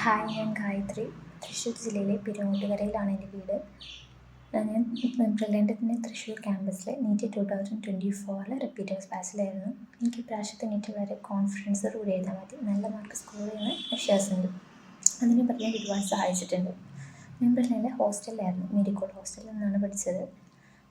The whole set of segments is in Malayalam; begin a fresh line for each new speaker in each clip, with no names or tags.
ഹായ്, ഞാൻ ഗായത്രി. തൃശ്ശൂർ ജില്ലയിലെ പെരുങ്ങോട്ടുകരയിലാണ് എൻ്റെ വീട്. ഞാൻ ബ്രില്യൻറ്റിൻ്റെ തൃശ്ശൂർ ക്യാമ്പസിലെ നീറ്റ് 2024 റിപ്പീറ്റേഴ്സ് ബാച്ചിലായിരുന്നു. എനിക്ക് ഇപ്രാവശ്യത്തെ നീറ്റ് വളരെ കോൺഫിഡൻസോടുകൂടി എഴുതാൻ പറ്റി. നല്ല മാർക്ക് സ്കോർ ചെയ്യുന്ന വിശ്വാസമുണ്ട്. അതിന് ബ്രില്യൻറ്റ് ഒരുപാട് സഹായിച്ചിട്ടുണ്ട്. ഞാൻ ബ്രില്യൻറ്റിലെ ഹോസ്റ്റലിലായിരുന്നു. മേരിക്കോട് ഹോസ്റ്റലിൽ നിന്നാണ് പഠിച്ചത്.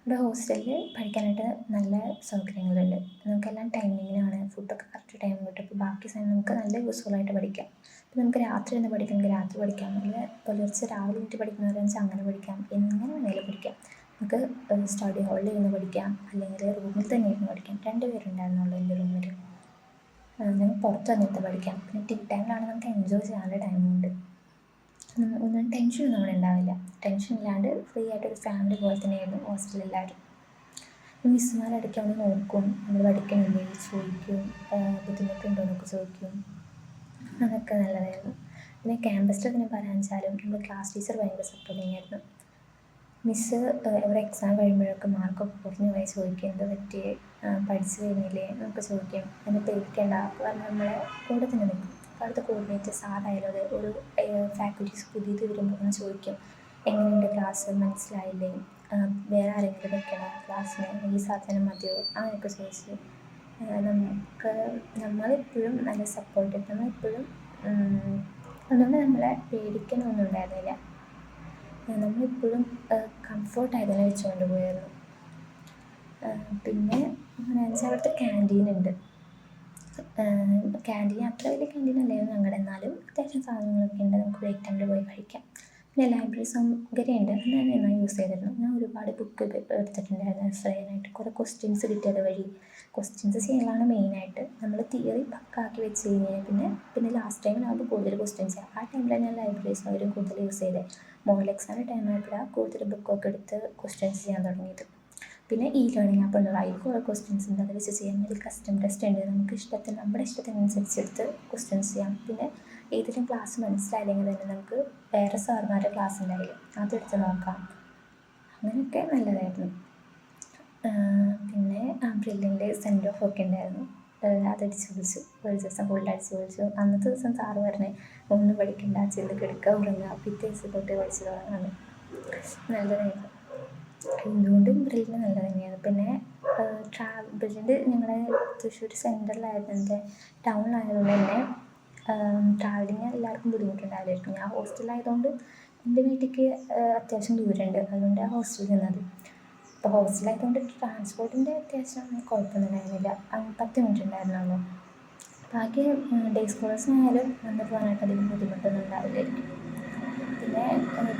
ഇവിടെ ഹോസ്റ്റലിൽ പഠിക്കാനായിട്ട് നല്ല സൗകര്യങ്ങളുണ്ട്. നമുക്കെല്ലാം ടൈമിങ്ങിനാണ്. ഫുഡൊക്കെ കറക്റ്റ് ടൈം കിട്ടും. അപ്പോൾ ബാക്കി സമയം നമുക്ക് നല്ല യൂസ്ഫുള്ളായിട്ട് പഠിക്കാം. ഇപ്പോൾ നമുക്ക് രാത്രി ഇരുന്ന് പഠിക്കണമെങ്കിൽ രാത്രി പഠിക്കാം, അല്ലെങ്കിൽ പുലർച്ചെ രാവിലെ എണീറ്റ് പഠിക്കുന്നവരെന്ന് വെച്ചാൽ അങ്ങനെ പഠിക്കാം. എങ്ങനെ വേണമെങ്കിലും പഠിക്കാം. നമുക്ക് സ്റ്റഡി ഹാളിൽ ഇരുന്ന് പഠിക്കാം, അല്ലെങ്കിൽ റൂമിൽ തന്നെ ഇരുന്ന് പഠിക്കാം. 2 പേരുണ്ടായിരുന്നുള്ളൂ എൻ്റെ റൂമിൽ. നമുക്ക് പുറത്ത് വന്നിട്ട് പഠിക്കാം. പിന്നെ ടീ ടൈമിലാണെങ്കിൽ നമുക്ക് എൻജോയ് ചെയ്യാനുള്ള ടൈമുണ്ട്. ഒന്നും ടെൻഷനൊന്നും അവിടെ ഉണ്ടാവില്ല. ടെൻഷൻ ഇല്ലാണ്ട് ഫ്രീ ആയിട്ടൊരു ഫാമിലി പോലെ തന്നെയായിരുന്നു ഹോസ്റ്റലെല്ലാവരും. മിസ്സുമാരിടയ്ക്ക് അവിടെ നോക്കും, നമ്മൾ പഠിക്കണില്ലേ ചോദിക്കും, ബുദ്ധിമുട്ടുണ്ടോ എന്നൊക്കെ ചോദിക്കും. അതൊക്കെ നല്ലതായിരുന്നു. പിന്നെ ക്യാമ്പസിൽ തന്നെ പറയാൻ വെച്ചാലും നമ്മുടെ ക്ലാസ് ടീച്ചർ ഭയങ്കര സപ്പോർട്ടിങ് ആയിരുന്നു. മിസ്സ് ഇവിടെ എക്സാം കഴിയുമ്പോഴൊക്കെ മാർക്കൊക്കെ കുറഞ്ഞു പോയി ചോദിക്കും, എന്താ പറ്റി, പഠിച്ചു കഴിഞ്ഞില്ലേ എന്നൊക്കെ ചോദിക്കും. എന്നെ പേടിക്കേണ്ട കാരണം നമ്മളെ കൂടെ തന്നെ നിൽക്കും. അടുത്ത കോർഡിനേറ്റേഴ്സ് ആരായാലും അത് ഒരു ഫാക്കൽറ്റീസ് പുതിയത് വരുമ്പോൾ ഒന്ന് ചോദിക്കും, എങ്ങനെയുണ്ട് ക്ലാസ്, മനസ്സിലായില്ലേ, വേറെ ആരെങ്കിലും വെക്കണോ ക്ലാസ്സിന്, ഈ സാധനം മതിയോ, അങ്ങനെയൊക്കെ ചോദിച്ച് നമ്മളെപ്പോഴും നല്ല സപ്പോർട്ട്, നമ്മളെപ്പോഴും അതുകൊണ്ട് നമ്മളെ പേടിക്കാനൊന്നും ഉണ്ടായിരുന്നില്ല. നമ്മളിപ്പോഴും കംഫർട്ടായി തന്നെ വെച്ചുകൊണ്ട് പോയായിരുന്നു. പിന്നെ എങ്ങനെയാണെന്ന് വെച്ചാൽ അവിടുത്തെ ക്യാൻറ്റീനുണ്ട്. ക്യാൻറ്റീൻ അത്ര വലിയ ക്യാൻറ്റീനല്ലായിരുന്നു ഞങ്ങളുടെ, എന്നാലും അത്യാവശ്യം സാധനങ്ങളൊക്കെ ഉണ്ട്, നമുക്ക് ബ്രേക്ക് ടൈമിൽ പോയി കഴിക്കാം. പിന്നെ ലൈബ്രറി സൗകര്യമുണ്ട്, അത് ഞാൻ നന്നായി യൂസ് ചെയ്തിരുന്നു. ഞാൻ ഒരുപാട് ബുക്ക് എടുത്തിട്ടുണ്ടായിരുന്നു റെഫർ ചെയ്യാനായിട്ട്. കുറേ ക്വസ്റ്റ്യൻസ് കിട്ടിയത് വഴി ക്വസ്റ്റ്യൻസ് ചെയ്യാനാണ് മെയിനായിട്ട്. നമ്മൾ തിയറി പക്കാക്കി വെച്ച് കഴിഞ്ഞാൽ പിന്നെ ലാസ്റ്റ് ടൈമിനാകുമ്പോൾ കൂടുതൽ ക്വസ്റ്റ്യൻസ് ചെയ്യാം. ആ ടൈമിലാണ് ഞാൻ ലൈബ്രറി സൗകര്യം കൂടുതൽ യൂസ് ചെയ്തത്. മോഡൽ എക്സാമിൻ്റെ ടൈമായപ്പോഴാണ് കൂടുതൽ ബുക്കൊക്കെ എടുത്ത് ക്വസ്റ്റ്യൻസ് ചെയ്യാൻ തുടങ്ങിയത്. പിന്നെ ലേണിംഗ് ആപ്പ് ഉണ്ട്, അതിൽ കുറേ ക്വസ്റ്റ്യൻസ് ഉണ്ട്, അത് വെച്ച് ചെയ്യാൻ വേണ്ടി കസ്റ്റം ടെസ്റ്റ് ഉണ്ട്. നമുക്ക് നമ്മുടെ ഇഷ്ടത്തിനനുസരിച്ചെടുത്ത് ക്വസ്റ്റ്യൻസ് ചെയ്യാം. പിന്നെ ഏതെങ്കിലും ക്ലാസ് മനസ്സിലായില്ലെങ്കിൽ തന്നെ നമുക്ക് വേറെ സാർമാരുടെ ക്ലാസ് ഉണ്ടായില്ല, അതെടുത്ത് നോക്കാം. അങ്ങനെയൊക്കെ നല്ലതായിരുന്നു. പിന്നെ ബ്രില്യൻ്റ് സെൻഡ് ഓഫ് ഒക്കെ ഉണ്ടായിരുന്നു, അതടിച്ച് പൊളിച്ചു. ഒരു ദിവസം ഫുള്ള് അടിച്ച് പൊളിച്ചു. അന്നത്തെ ദിവസം സാറ് പറഞ്ഞ് ഒന്നും പഠിക്കണ്ട, ചെന്ന് കിടക്കുക, ഉറങ്ങുക, പിറ്റേ ദിവസം തൊട്ട് പഠിച്ചു തുടങ്ങാമെന്ന്. നല്ലതായിരുന്നു. എന്തുകൊണ്ടും ബ്രില്യൻ്റ് നല്ലത് തന്നെയാണ്. പിന്നെ ബ്രില്യൻ്റ് ഞങ്ങളുടെ തൃശ്ശൂർ സെൻറ്ററിലായിരുന്നു, എൻ്റെ ടൗണിലായതുകൊണ്ട് തന്നെ ട്രാവലിങ് എല്ലാവർക്കും ബുദ്ധിമുട്ടുണ്ടാവില്ലായിരിക്കും. ഞാൻ ഹോസ്റ്റലായതുകൊണ്ട് എൻ്റെ വീട്ടിലേക്ക് അത്യാവശ്യം ദൂരമുണ്ട്, അതുകൊണ്ട് ആ ഹോസ്റ്റലിൽ നിന്നത്. അപ്പോൾ ഹോസ്റ്റലായതുകൊണ്ട് ട്രാൻസ്പോർട്ടിൻ്റെ അത്യാവശ്യം കുഴപ്പമൊന്നും ഉണ്ടായിരുന്നില്ല. 10 മിനിറ്റ് ഉണ്ടായിരുന്നുള്ളൂ. ബാക്കി ഡേ സ്കോളേഴ്സിനായാലും വന്ന് പോകാനായിട്ട് അധികം ബുദ്ധിമുട്ടൊന്നും ഉണ്ടാവില്ലായിരിക്കും. പിന്നെ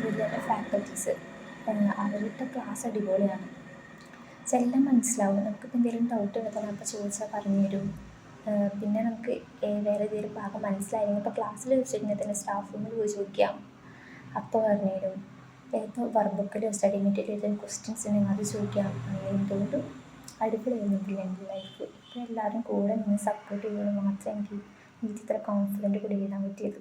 ബ്രില്യൻ്റ് ഫാക്കൽറ്റീസ്, അവരുടെ ക്ലാസ് അടിപൊളിയാണ്. എല്ലാം മനസ്സിലാവും. നമുക്കിപ്പോൾ എന്തെങ്കിലും ഡൗട്ട് ഉണ്ടെങ്കിൽ അപ്പോൾ ചോദിച്ചാൽ പറഞ്ഞു തരും. പിന്നെ നമുക്ക് വേറെ ഏതെങ്കിലും ഭാഗം മനസ്സിലായില്ലെങ്കിൽ ഇപ്പോൾ ക്ലാസ്സിൽ വെച്ചിട്ടുണ്ടെങ്കിൽ തന്നെ സ്റ്റാഫ് റൂമിൽ പോയി ചോദിക്കാം, അപ്പോൾ പറഞ്ഞു തരും. ഇപ്പോൾ വർബുക്കിലോ സ്റ്റഡി മെറ്റീരിയൽ ക്വസ്റ്റ്യൻസ് ഉണ്ടെങ്കിൽ അത് ചോദിക്കാം. അങ്ങനെ എന്തുകൊണ്ടും അടിപൊളിയായിരുന്നു ബ്രില്യൻ്റ് ലൈഫ്. ഇപ്പോൾ എല്ലാവരും കൂടെ നിന്ന് സപ്പോർട്ട് ചെയ്യുന്നത് മാത്രമേ എനിക്ക് ഇത്ര കോൺഫിഡൻറ്റ് കൂടി എഴുതാൻ പറ്റിയത്.